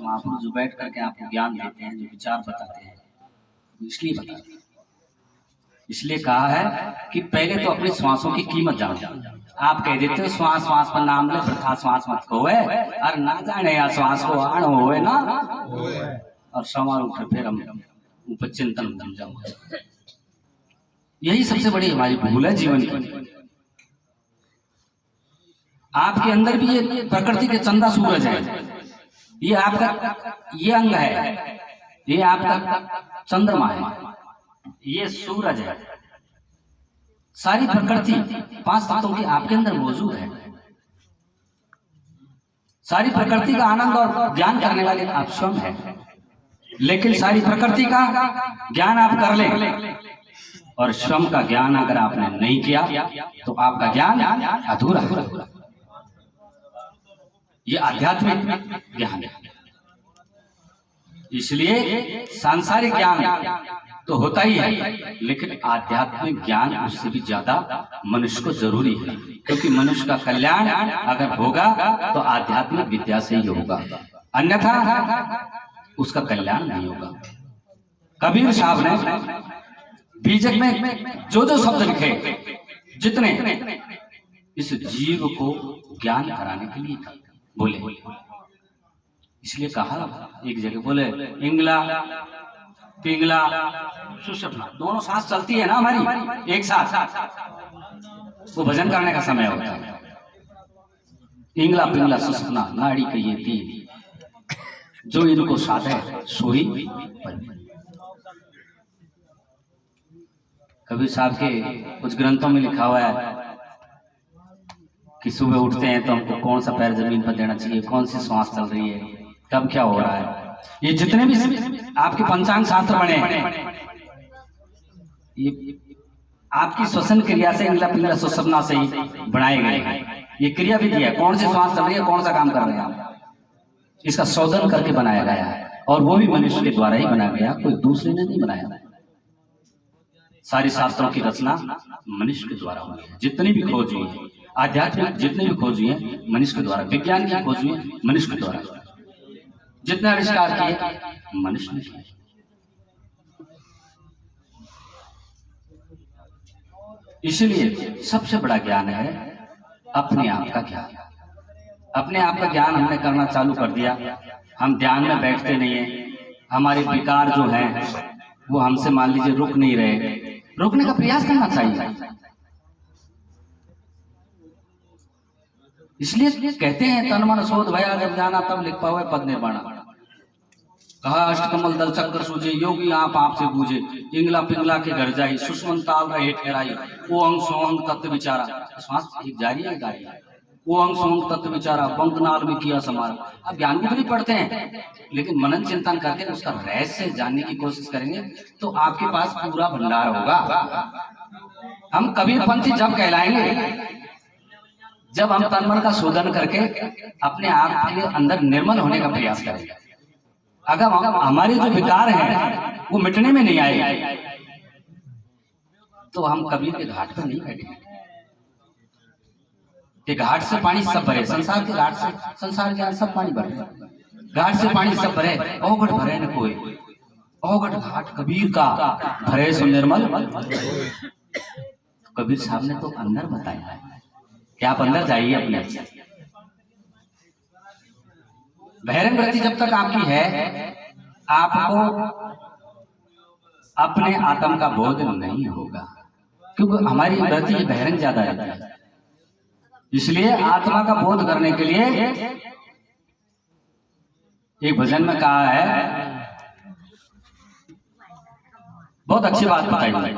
महापुरुष जो बैठ करके आपको ज्ञान देते हैं, जो विचार बताते हैं, इसलिए बताते हैं। इसलिए कहा है कि पहले तो अपनी श्वासों की कीमत जानो। आप कह देते हो श्वास श्वास पर नाम ले, वृथा श्वास मत खोए, और ना जाने या श्वास को आण होए ना, और सवार उठे फिर हम ऊपर चिंतन बन जाऊंगा। यही सबसे बड़ी हमारी भूल है जीवन की। आपके अंदर भी ये प्रकृति के चंदा सूरज है, ये आपका ये अंग है, ये आपका चंद्रमा है, ये सूरज है। सारी प्रकृति 5 तत्वों की आपके अंदर मौजूद है। सारी प्रकृति का आनंद और ज्ञान करने वाले आप स्वयं हैं। लेकिन सारी प्रकृति का ज्ञान आप कर लें और स्वयं का ज्ञान अगर आपने नहीं किया तो आपका ज्ञान अधूरा है। ये आध्यात्मिक ज्ञान है। इसलिए सांसारिक ज्ञान तो होता ही है, लेकिन आध्यात्मिक ज्ञान उससे भी ज्यादा मनुष्य को जरूरी है, क्योंकि मनुष्य का कल्याण अगर होगा तो आध्यात्मिक विद्या से ही होगा, अन्यथा उसका कल्याण नहीं होगा। कबीर साहब ने बीजक में जो जो शब्द लिखे, जितने इस जीव को ज्ञान कराने के लिए बोले। इसलिए कहा एक जगह बोले इंगला पिंगला सुषुप्ना, दोनों सांस चलती है ना हमारी एक साथ, वो भजन करने का समय होता है। इंगला पिंगला सुषुप्ना नाड़ी के ये तीन, जो इनको साधे सोई पर। कबीर साहब के कुछ ग्रंथों में लिखा हुआ है कि सुबह उठते हैं तो हमको कौन सा पैर जमीन पर देना चाहिए, कौन सी श्वास चल रही है, कब क्या हो रहा है। ये जितने भी आपके पंचांग शास्त्र बने हैं, ये आपकी श्वसन क्रिया से, इंगला पिंगला सुषुप्ना से ही बनाए गए हैं। ये क्रिया विधि है, कौन सी श्वास चल रही है, कौन सा काम कर रहे हैं, इसका शोधन करके बनाया गया है। और वो भी मनुष्य के द्वारा ही बनाया गया, कोई दूसरे ने नहीं बनाया। सारी शास्त्रों की रचना मनुष्य के द्वारा हुई है। जितनी भी खोज हुई है आध्यात्मिक, जितनी भी खोज हुई है मनुष्य के द्वारा, विज्ञान की खोज हुई है मनुष्य के द्वारा, जितने आविष्कार किए मनुष्य ने किए। इसलिए सबसे बड़ा ज्ञान है अपने आप का ज्ञान। अपने आप का ज्ञान हमने करना चालू कर दिया, हम ध्यान में बैठते नहीं है, हमारे विकार जो हैं वो हमसे मान लीजिए रुक नहीं रहे। रोकने का प्रयास करना चाहिए। इसलिए कहते हैं तन मन शोध भया जब जाना तब लिख पावे पद निर्माण। कहा अष्टकमल दल चक्कर सूझे, योगी आप आपसे बूझे, इंगला पिंगला के घर जाई, सुषमन ताल रहे ठहराई, ओ अंग सोंग तत्व विचारा। श्वास एक जारी है गाड़ी, वो अंग सोंग तत्व विचारा, बंकनाल में किया समारा। अब ज्ञान भी नहीं पढ़ते हैं, लेकिन मनन चिंतन करके उसका रहस्य जानने की कोशिश करेंगे तो आपके पास पूरा भंडार होगा। हम कबीरपंथी जब कहलाएंगे जब हम तन मन का शोधन करके अपने आप के अंदर निर्मल होने का प्रयास करेंगे। अगर हमारे जो विकार हैं वो मिटने में नहीं आए तो हम कबीर के घाट पर नहीं बैठेंगे। कि घाट से पानी सब भरे, संसार के घाट से संसार के सब पानी भरे, घाट से पानी सब भरे, औघट भरे न कोई, औघट घाट कबीर का भरे सो निर्मल। कबीर साहब ने तो अंदर बताया है कि आप अंदर जाइए अपने। बहिरंग वृत्ति जब तक आपकी है आपको अपने आत्म का बोध नहीं होगा, क्योंकि हमारी वृत्ति बहिरंग ज्यादा रहती है। इसलिए आत्मा का बोध करने के लिए एक भजन में कहा है, बहुत अच्छी बात बताई है।